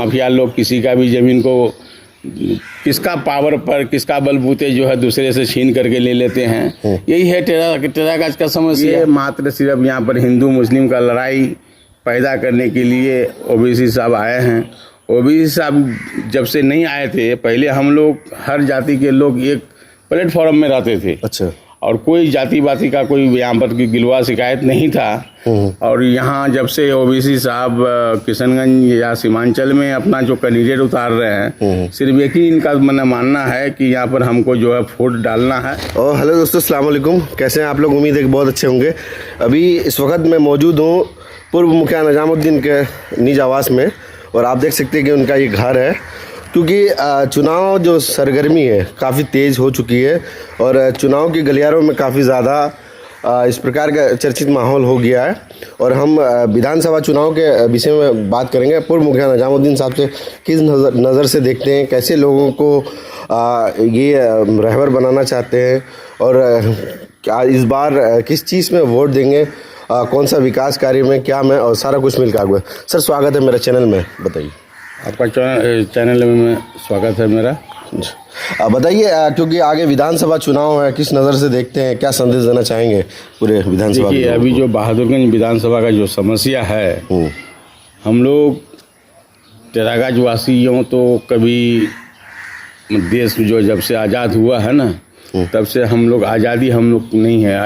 Mafia लोग किसी का भी ज़मीन को किसका पावर पर किसका बलबूते जो है दूसरे से छीन करके ले लेते हैं। यही है टेरागाज का समस्या। ये मात्र सिर्फ यहाँ पर हिंदू मुस्लिम का लड़ाई पैदा करने के लिए ओबीसी साहब आए हैं। ओबीसी साहब जब से नहीं आए थे, पहले हम लोग हर जाति के लोग एक प्लेटफॉर्म में रहते थे। अच्छा। और कोई जाति बाती का कोई यहाँ पर की गिलवा शिकायत नहीं था। और यहाँ जब से ओबीसी साहब किशनगंज या सीमांचल में अपना जो कैंडिडेट उतार रहे हैं, सिर्फ एक ही इनका मानना है कि यहाँ पर हमको जो है वोट डालना है। और हेलो दोस्तों, अस्सलाम वालेकुम। कैसे हैं आप लोग? उम्मीद है कि बहुत अच्छे होंगे। अभी इस वक्त मैं मौजूद हूँ पूर्व मुखिया निजामुद्दीन के निज आवास में, और आप देख सकते हैं कि उनका ये घर है, क्योंकि चुनाव जो सरगर्मी है काफ़ी तेज़ हो चुकी है और चुनाव की गलियारों में काफ़ी ज़्यादा इस प्रकार का चर्चित माहौल हो गया है। और हम विधानसभा चुनाव के विषय में बात करेंगे। पूर्व मुखिया निजामुद्दीन साहब से किस नज़र से देखते हैं, कैसे लोगों को ये रहबर बनाना चाहते हैं, और क्या इस बार किस चीज़ में वोट देंगे, कौन सा विकास कार्य में क्या में, और सारा कुछ मिलकर आगे। सर स्वागत है मेरे चैनल में, बताइए। आपका चैनल में स्वागत है मेरा। बताइए, क्योंकि आगे विधानसभा चुनाव है, किस नज़र से देखते हैं, क्या संदेश देना चाहेंगे पूरे विधानसभा? देखिए, अभी जो बहादुरगंज विधानसभा का जो समस्या है, हम लोग टेरागाज वासियों तो कभी देश जो जब से आज़ाद हुआ है ना, तब से हम लोग हम लोग नहीं है,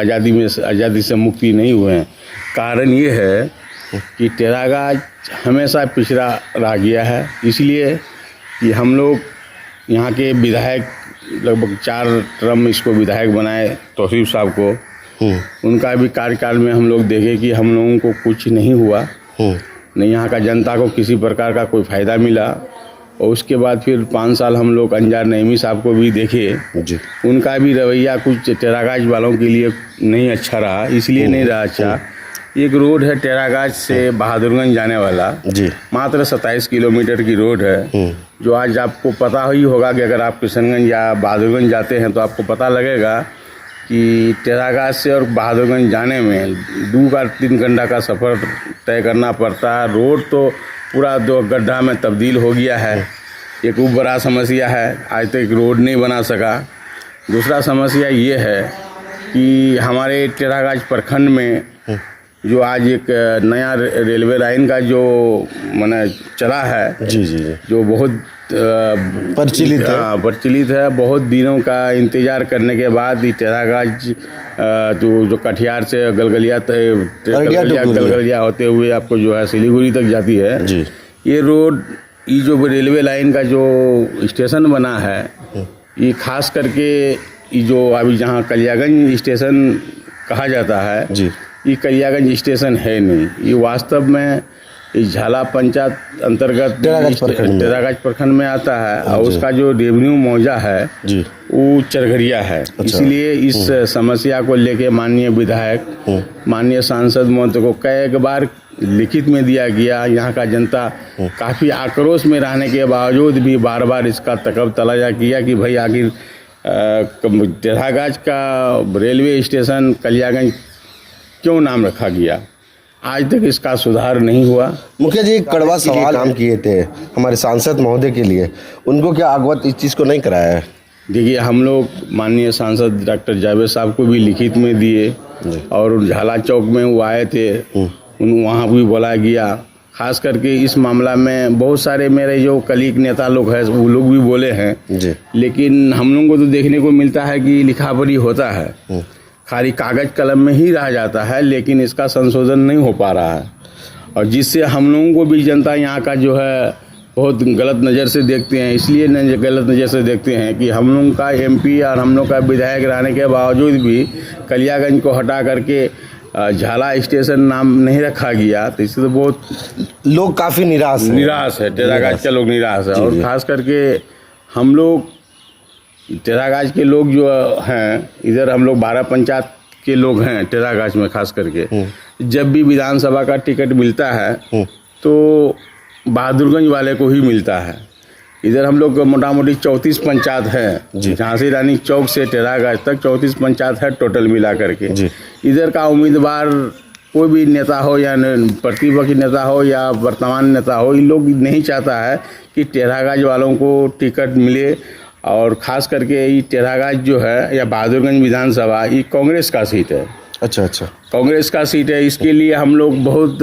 आज़ादी से मुक्ति नहीं हुए हैं। कारण ये है कि टेरागाज हमेशा पिछड़ा रह गया है, इसलिए कि हम लोग यहाँ के विधायक लगभग 4 टर्म इसको विधायक बनाए तौसीफ साहब को। उनका भी कार्यकाल में हम लोग देखे कि हम लोगों को कुछ नहीं हुआ, नहीं यहाँ का जनता को किसी प्रकार का कोई फ़ायदा मिला। और उसके बाद फिर 5 साल हम लोग अंजार नईमी साहब को भी देखे जी। उनका भी रवैया कुछ टेरागाज वालों के लिए नहीं अच्छा रहा, इसलिए नहीं रहा अच्छा। एक रोड है टेरागाज से बहादुरगंज जाने वाला जी, मात्र 27 किलोमीटर की रोड है, जो आज आपको पता ही होगा कि अगर आप किशनगंज या बहादुरगंज जाते हैं तो आपको पता लगेगा कि टेरागाज से और बहादुरगंज जाने में 2 का 3 घंटा का सफ़र तय करना पड़ता है। रोड तो पूरा 2 गड्ढा में तब्दील हो गया है। एक वो बड़ा समस्या है, आज तक रोड नहीं बना सका। दूसरा समस्या ये है कि हमारे टेरागाज प्रखंड में जो आज एक नया रेलवे लाइन का जो माने चला है जी, जो बहुत प्रचलित है। बहुत दिनों का इंतज़ार करने के बाद ही टेरागाज जो कटिहार से गलगलिया होते हुए आपको जो है सिलीगुड़ी तक जाती है जी। ये रोड, ये जो रेलवे लाइन का जो स्टेशन बना है, ये खास करके ये जो अभी जहाँ कलियागंज स्टेशन कहा जाता है जी, ये कलियागंज स्टेशन है नहीं। ये वास्तव में इस झाला पंचायत अंतर्गत टेरागाज प्रखंड में आता है, और उसका जो रेवेन्यू मौजा है जी, वो चरघरिया है। अच्छा। इसलिए इस समस्या को लेके माननीय विधायक, माननीय सांसद महोदय को कई बार लिखित में दिया गया। यहाँ का जनता काफ़ी आक्रोश में रहने के बावजूद भी बार बार इसका तलब तलाजा किया कि भाई आखिर टेरागाज का रेलवे स्टेशन कलियागंज क्यों नाम रखा गया। आज तक इसका सुधार नहीं हुआ। मुखिया जी, कड़वा सवाल काम किए थे हमारे सांसद महोदय के लिए, उनको क्या अवगत इस चीज़ को नहीं कराया है? देखिए, हम लोग माननीय सांसद डॉक्टर जावेद साहब को भी लिखित में दिए, और झाला चौक में वो आए थे, वहाँ भी बोला गया। खास करके इस मामला में बहुत सारे मेरे जो कलीग नेता लोग हैं वो लोग भी बोले हैं जी। लेकिन हम लोगों को तो देखने को मिलता है कि लिखा पढ़ी होता है, खाली कागज कलम में ही रह जाता है, लेकिन इसका संशोधन नहीं हो पा रहा है। और जिससे हम लोगों को भी जनता यहाँ का जो है बहुत गलत नज़र से देखते हैं। इसलिए गलत नज़र से देखते हैं कि हम लोगों का एमपी और हम लोग का विधायक रहने के बावजूद भी कलियागंज को हटा करके झाला स्टेशन नाम नहीं रखा गया, तो इससे तो बहुत लोग काफ़ी निराश है। टेरागाज के लोग निराश है। और ख़ास करके हम लोग टेरागाज के लोग जो हैं, इधर हम लोग 12 पंचायत के लोग हैं टेरागाज में। खास करके जब भी विधानसभा का टिकट मिलता है तो बहादुरगंज वाले को ही मिलता है। इधर हम लोग मोटा मोटी 34 पंचायत है, झांसी रानी चौक से टेरागाज तक 34 पंचायत है टोटल मिला करके। इधर का उम्मीदवार कोई भी नेता हो या प्रतिपक्ष नेता हो या वर्तमान नेता हो, इन लोग नहीं चाहता है कि टेढ़ागाज वालों को टिकट मिले। और ख़ास करके ये टेढ़ागाज जो है या बहादुरगंज विधानसभा, ये कांग्रेस का सीट है। अच्छा अच्छा, कांग्रेस का सीट है। इसके लिए हम लोग बहुत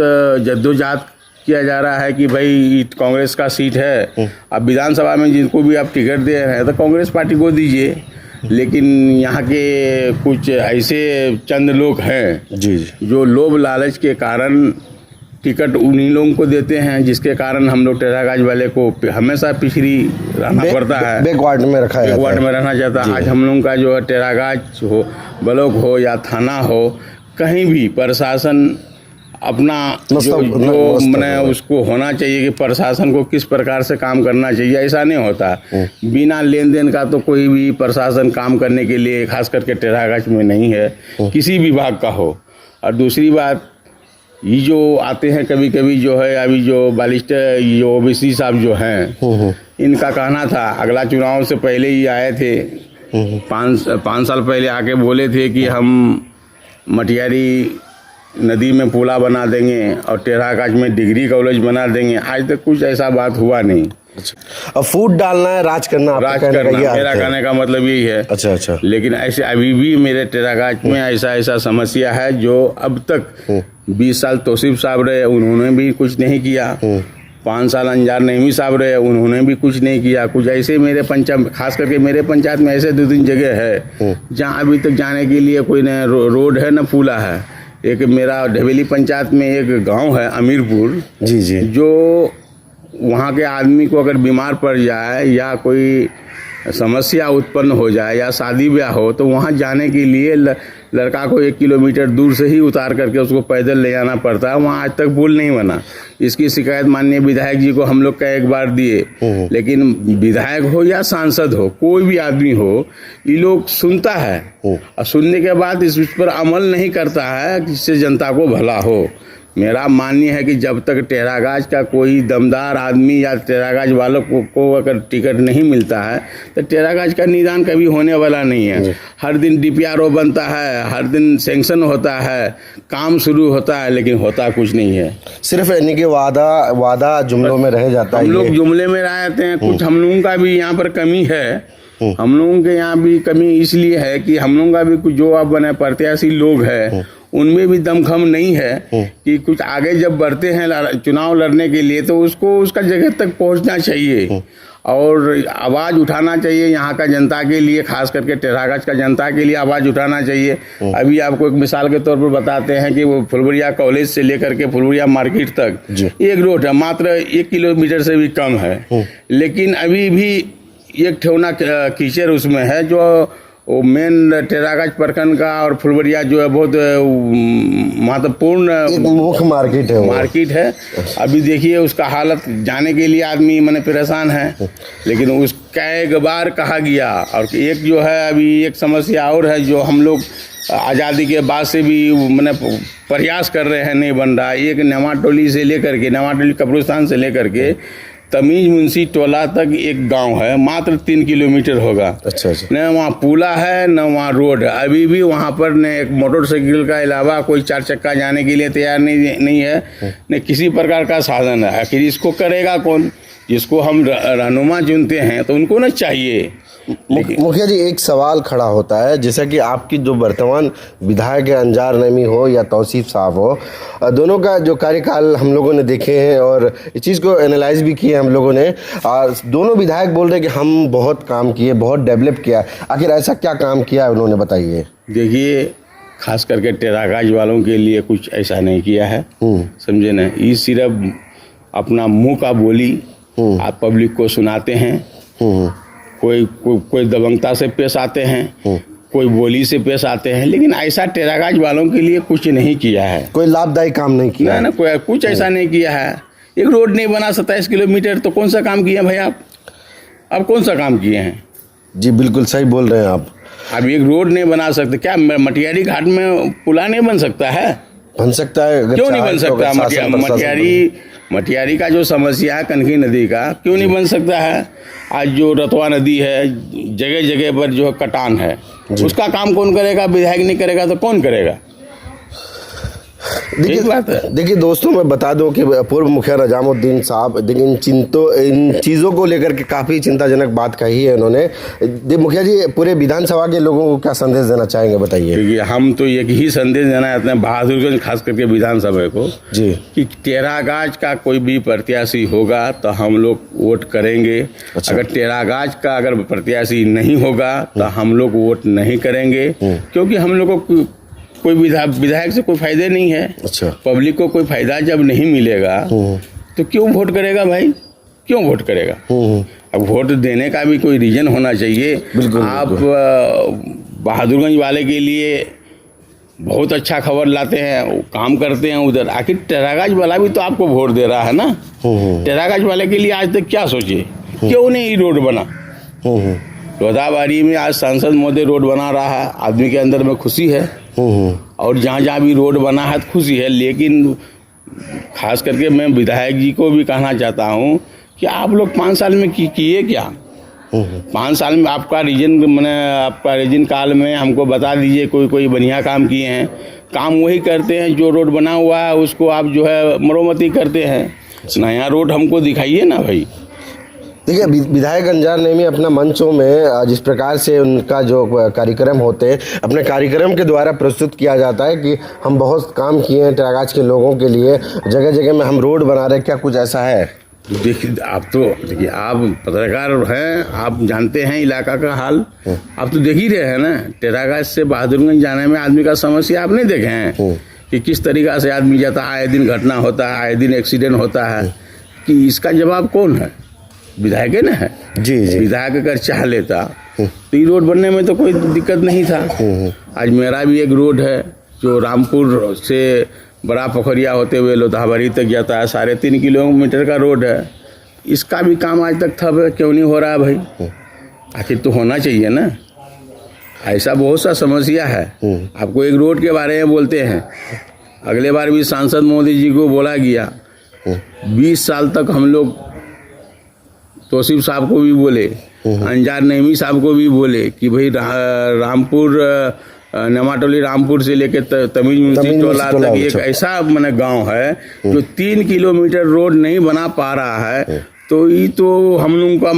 जद्दोजहद किया जा रहा है कि भाई कांग्रेस का सीट है। अब विधानसभा में जिनको भी आप टिकट दे रहे हैं तो कांग्रेस पार्टी को दीजिए, लेकिन यहाँ के कुछ ऐसे चंद लोग हैं जी जी, जो लोभ लालच के कारण टिकट उन्हीं लोगों को देते हैं, जिसके कारण हम लोग टेढ़ागाज वाले को हमेशा पिछड़ी रहना पड़ता है, बैकवर्ड में रखा है, बैकवर्ड में रहना चाहता है। आज हम लोगों का जो है टेढ़ागाज हो, ब्लॉक हो या थाना हो, कहीं भी प्रशासन अपना जो मैंने उसको होना चाहिए कि प्रशासन को किस प्रकार से काम करना चाहिए, ऐसा नहीं होता। बिना लेन देन का तो कोई भी प्रशासन काम करने के लिए खास करके टेढ़ागाज में नहीं है, किसी विभाग का हो। और दूसरी बात, ये जो आते हैं कभी कभी जो है, अभी जो बालिस्टर जो ओबीसी साहब जो हैं, इनका कहना था अगला चुनाव से पहले ही आए थे, 5 साल पहले आके बोले थे कि हम मटियारी नदी में पुला बना देंगे और टेढ़ागाज में डिग्री कॉलेज बना देंगे। आज तक कुछ ऐसा बात हुआ नहीं। अच्छा, अब फूट डालना है, राज करना, राज करना मेरा कहने का मतलब यही है। अच्छा अच्छा, लेकिन ऐसे अभी भी मेरे टेढ़ागाज में ऐसा समस्या है जो अब तक 20 साल तौसीफ साहब रहे, उन्होंने भी कुछ नहीं किया। 5 साल अंजार नईमी साहब रहे, उन्होंने भी कुछ नहीं किया। कुछ ऐसे मेरे पंचायत, खास करके मेरे पंचायत में ऐसे 2-3 जगह है जहाँ अभी तक जाने के लिए कोई न रोड है न पुला है। एक मेरा ढवेली पंचायत में एक गांव है अमीरपुर जी जी, जो वहाँ के आदमी को अगर बीमार पड़ जाए या कोई समस्या उत्पन्न हो जाए या शादी ब्याह हो, तो वहाँ जाने के लिए लड़का को 1 किलोमीटर दूर से ही उतार करके उसको पैदल ले जाना पड़ता है। वहाँ आज तक पुल नहीं बना। इसकी शिकायत माननीय विधायक जी को हम लोग कई बार दिए, लेकिन विधायक हो या सांसद हो, कोई भी आदमी हो, ये लोग सुनता है और सुनने के बाद इस पर अमल नहीं करता है जिससे जनता को भला हो। मेरा माननीय है कि जब तक टेढ़ागाज का कोई दमदार आदमी या टेढ़ागाज वालों को अगर टिकट नहीं मिलता है तो टेढ़ागाज का निदान कभी होने वाला नहीं है। हर दिन DPRO बनता है, हर दिन सैंक्शन होता है, काम शुरू होता है, लेकिन होता कुछ नहीं है। सिर्फ यानी कि वादा जुमलों में रह जाता है। हम लोग जुमले में रह जाते हैं। कुछ हम लोगों का भी यहाँ पर कमी है। हम लोगों के यहाँ भी कमी इसलिए है कि हम लोगों का भी कुछ जो आप बने प्रत्याशी लोग हैं, उनमें भी दमखम नहीं है कि कुछ आगे जब बढ़ते हैं चुनाव लड़ने के लिए तो उसको उसका जगह तक पहुंचना चाहिए और आवाज़ उठाना चाहिए यहाँ का जनता के लिए, खास करके टेढ़ागाज का जनता के लिए आवाज़ उठाना चाहिए। अभी आपको एक मिसाल के तौर पर बताते हैं कि वो फुलवरिया कॉलेज से लेकर के फुलवरिया मार्केट तक एक रोड है, मात्र 1 किलोमीटर से भी कम है, लेकिन अभी भी एक ठेवना कीचड़ उसमें है जो वो मेन टेढ़ागाज प्रखंड का और फुलवरिया जो है बहुत महत्वपूर्ण मुख्य मार्केट है। अभी देखिए उसका हालत, जाने के लिए आदमी मैंने परेशान है, लेकिन उसका एक बार कहा गया। और एक जो है अभी एक समस्या और है जो हम लोग आज़ादी के बाद से भी मैंने प्रयास कर रहे हैं, नहीं बन रहा। एक नवाटोली से लेकर के, नवाटोली कब्रिस्तान से लेकर के तमीज मुंशी टोला तक एक गांव है, मात्र 3 किलोमीटर होगा। अच्छा अच्छा, न वहाँ पुला है न वहाँ रोड है। अभी भी वहाँ पर न एक मोटरसाइकिल का अलावा कोई 4 चक्का जाने के लिए तैयार नहीं है, न किसी प्रकार का साधन है। आखिर इसको करेगा कौन? जिसको हम रहनुमा चुनते हैं तो उनको न चाहिए। मुखिया जी, एक सवाल खड़ा होता है, जैसा कि आपकी जो वर्तमान विधायक है अंजार नईमी हो या तौसीफ साहब हो, दोनों का जो कार्यकाल हम लोगों ने देखे हैं और इस चीज़ को एनालाइज भी किए हम लोगों ने। दोनों विधायक बोल रहे हैं कि हम बहुत काम किए, बहुत डेवलप किया। आखिर ऐसा क्या काम किया है उन्होंने, बताइए। देखिए, खास करके टेढ़ागाज वालों के लिए कुछ ऐसा नहीं किया है, समझे ना। ये सिर्फ अपना मुँह का बोली आप पब्लिक को सुनाते हैं। कोई दबंगता से पेश आते हैं, कोई बोली से पेश आते हैं, लेकिन ऐसा टेढ़ागाज वालों के लिए कुछ नहीं किया है। कोई लाभदायी काम नहीं किया ना, कोई कुछ ऐसा नहीं किया है। एक रोड नहीं बना 27 किलोमीटर, तो कौन सा काम किया भाई आप? अब कौन सा काम किए हैं? जी बिल्कुल सही बोल रहे हैं आप। अब एक रोड नहीं बना सकते क्या? मटियारी घाट में पुला नहीं बन सकता है? बन सकता है, क्यों नहीं बन सकता? मटियारी का जो समस्या है कनकी नदी का, क्यों नहीं बन सकता है? आज जो रतवा नदी है, जगह जगह पर जो कटान है, उसका काम कौन करेगा? विधायक नहीं करेगा तो कौन करेगा? ठीक बात है। देखिए दोस्तों, मैं बता दूं कि पूर्व मुखिया निजामुद्दीन साहब देखिए इन चीज़ों को लेकर के काफ़ी चिंताजनक बात कही है इन्होंने। मुखिया जी, पूरे विधानसभा के लोगों को क्या संदेश देना चाहेंगे, बताइए। देखिए, हम तो एक ही संदेश देना चाहते हैं बहादुरगंज खास करके विधानसभा को जी, कि टेरागाज का कोई भी प्रत्याशी होगा तो हम लोग वोट करेंगे। अच्छा। अगर टेरागाज का अगर प्रत्याशी नहीं होगा तो हम लोग वोट नहीं करेंगे, क्योंकि हम लोग को कोई विधायक से कोई फायदे नहीं है। अच्छा। पब्लिक को कोई फायदा जब नहीं मिलेगा तो क्यों वोट करेगा भाई, क्यों वोट करेगा? अब वोट देने का भी कोई रीजन होना चाहिए। आप बहादुरगंज वाले के लिए बहुत अच्छा खबर लाते हैं, काम करते हैं उधर, आखिर टेरागाज वाला भी तो आपको वोट दे रहा है ना। टेरागाज वाले के लिए आज तक क्या सोचे, क्यों नहीं रोड बना? गोदावरी में आज सांसद महोदय रोड बना रहा है, आदमी के अंदर में खुशी है, और जहाँ जहाँ भी रोड बना है तो खुशी है। लेकिन खास करके मैं विधायक जी को भी कहना चाहता हूँ कि आप लोग 5 साल में किए क्या? 5 साल में आपका रीजन काल में हमको बता दीजिए कोई बढ़िया काम किए हैं। काम वही करते हैं, जो रोड बना हुआ है उसको आप जो है मरम्मती करते हैं। नया रोड हमको दिखाइए ना भाई। देखिए, विधायक अंजार नेमी अपना मंचों में जिस प्रकार से उनका जो कार्यक्रम होते हैं, अपने कार्यक्रम के द्वारा प्रस्तुत किया जाता है कि हम बहुत काम किए हैं टेरागाज के लोगों के लिए, जगह जगह में हम रोड बना रहे हैं, क्या कुछ ऐसा है? देखिए, आप पत्रकार हैं, आप जानते हैं इलाका का हाल, आप तो देख ही रहे हैं ना। टेरागाज से बहादुरगंज जाने में आदमी का समस्या आप नहीं देखे हैं कि किस तरीका से आदमी जाता है, आए दिन घटना होता है, आए दिन एक्सीडेंट होता है। कि इसका जवाब कौन है? विधायक है ना है। जी। विधायक अगर चाह लेता तो ये रोड बनने में तो कोई दिक्कत नहीं था। आज मेरा भी एक रोड है जो रामपुर से बड़ा पोखरिया होते हुए लोधाबारी तक जाता है, 3.5 किलोमीटर का रोड है। इसका भी काम आज तक था, क्यों नहीं हो रहा है भाई? आखिर तो होना चाहिए ना। ऐसा बहुत सा समस्या है। आपको एक रोड के बारे में बोलते हैं, अगले बार भी सांसद मोदी जी को बोला गया, 20 साल तक हम लोग तौसीफ साहब को भी बोले, अंजार नेमी साहब को भी बोले कि भाई रामपुर नमाटोली रामपुर से लेके तमीज टोला तक एक ऐसा गांव है जो 3 किलोमीटर रोड नहीं बना पा रहा है। तो ये तो हम लोगों का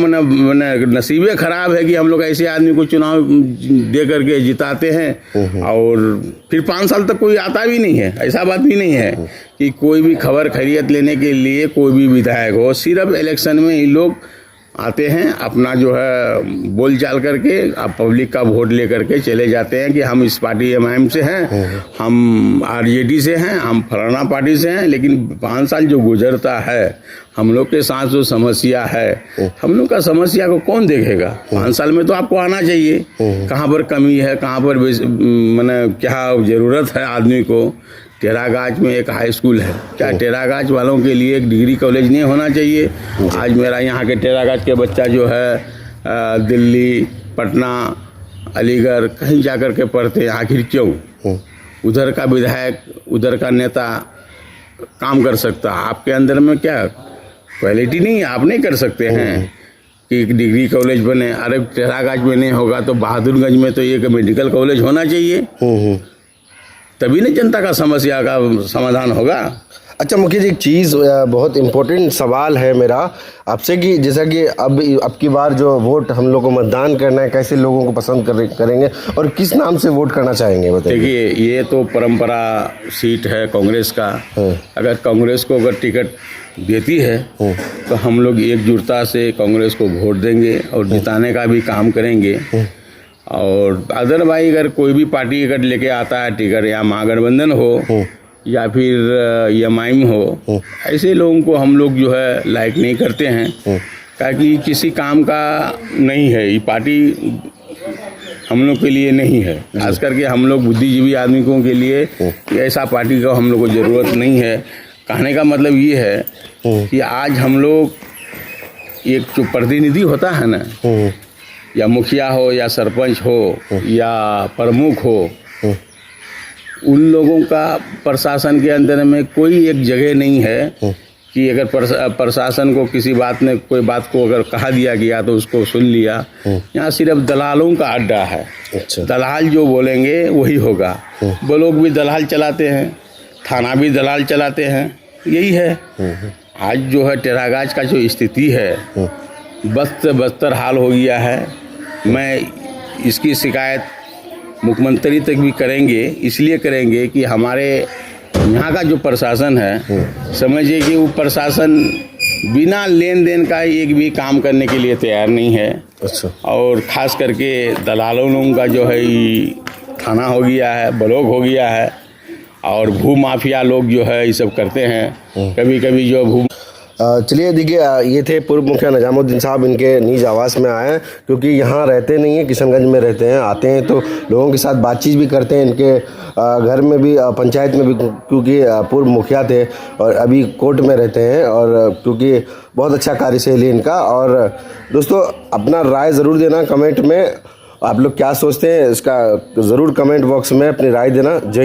नसीबे खराब है कि हम लोग ऐसे आदमी को चुनाव दे करके जिताते हैं और फिर 5 साल तक कोई आता भी नहीं है। ऐसा बात भी नहीं है कि कोई भी खबर खैरियत लेने के लिए कोई भी विधायक हो, सिर्फ इलेक्शन में ही लोग आते हैं, अपना जो है बोल चाल करके आप पब्लिक का वोट ले करके चले जाते हैं कि हम इस पार्टी एमआईएम से हैं, हम आरजेडी से हैं, हम फलाना पार्टी से हैं। लेकिन 5 साल जो गुजरता है, हम लोग के साथ जो समस्या है, हम लोग का समस्या को कौन देखेगा? 5 साल में तो आपको आना चाहिए, कहाँ पर कमी है, कहाँ पर क्या ज़रूरत है आदमी को। टेरागाज में एक हाई स्कूल है, क्या टेरागाज वालों के लिए एक डिग्री कॉलेज नहीं होना चाहिए? आज मेरा यहाँ के टेरागाज के बच्चा जो है दिल्ली, पटना, अलीगढ़ कहीं जा कर के पढ़ते हैं। आखिर क्यों? उधर का विधायक, उधर का नेता काम कर सकता, आपके अंदर में क्या क्वालिटी नहीं है, आप नहीं कर सकते हैं कि एक डिग्री कॉलेज बने। अरे टेरागाज में नहीं होगा तो बहादुरगंज में तो एक मेडिकल कॉलेज होना चाहिए, तभी ना जनता का समस्या का समाधान होगा। अच्छा मुखिया जी, एक चीज़ बहुत इम्पोर्टेंट सवाल है मेरा आपसे कि जैसा कि अब की बार जो वोट हम लोग को मतदान करना है, कैसे लोगों को पसंद करेंगे और किस नाम से वोट करना चाहेंगे, बताइए। देखिए, ये तो परंपरा सीट है कांग्रेस का। अगर कांग्रेस को अगर टिकट देती है तो हम लोग एकजुटता से कांग्रेस को वोट देंगे और जिताने का भी काम करेंगे। और अदरवाइज अगर कोई भी पार्टी अगर लेके आता है टिकट, या महागठबंधन हो या फिर एमआईएम हो, ऐसे लोगों को हम लोग जो है लाइक नहीं करते हैं, ताकि किसी काम का नहीं है। ये पार्टी हम लोग के लिए नहीं है, खास करके हम लोग बुद्धिजीवी आदमियों के लिए ऐसा पार्टी का हम लोग को ज़रूरत नहीं है। कहने का मतलब ये है कि आज हम लोग एक जो प्रतिनिधि होता है ना, या मुखिया हो या सरपंच हो या प्रमुख हो, उन लोगों का प्रशासन के अंदर में कोई एक जगह नहीं है कि अगर प्रशासन को किसी बात में कोई बात को अगर कहा दिया गया तो उसको सुन लिया। यहाँ सिर्फ दलालों का अड्डा है। अच्छा। दलाल जो बोलेंगे वही होगा। वो लोग भी दलाल चलाते हैं। थाना भी दलाल चलाते हैं, यही है। आज जो है टेरागाज का जो स्थिति है बदतर हाल हो गया है। मैं इसकी शिकायत मुख्यमंत्री तक भी करेंगे, इसलिए करेंगे कि हमारे यहाँ का जो प्रशासन है, समझिए कि वो प्रशासन बिना लेन देन का एक भी काम करने के लिए तैयार नहीं है। अच्छा। और ख़ास करके दलालों लोगों का जो है ये थाना हो गया है, ब्लॉक हो गया है, और भू माफिया लोग जो है ये सब करते हैं। कभी कभी जो भू चलिए देखिए, ये थे पूर्व मुखिया निजामुद्दीन साहब। इनके निज आवास में आए हैं क्योंकि यहाँ रहते नहीं हैं, किशनगंज में रहते हैं। आते हैं तो लोगों के साथ बातचीत भी करते हैं। इनके घर में भी, पंचायत में भी, क्योंकि पूर्व मुखिया थे और अभी कोर्ट में रहते हैं, और क्योंकि बहुत अच्छा कार्यशैली इनका। और दोस्तों, अपना राय ज़रूर देना कमेंट में। आप लोग क्या सोचते हैं इसका ज़रूर कमेंट बॉक्स में अपनी राय देना। जय हिंद।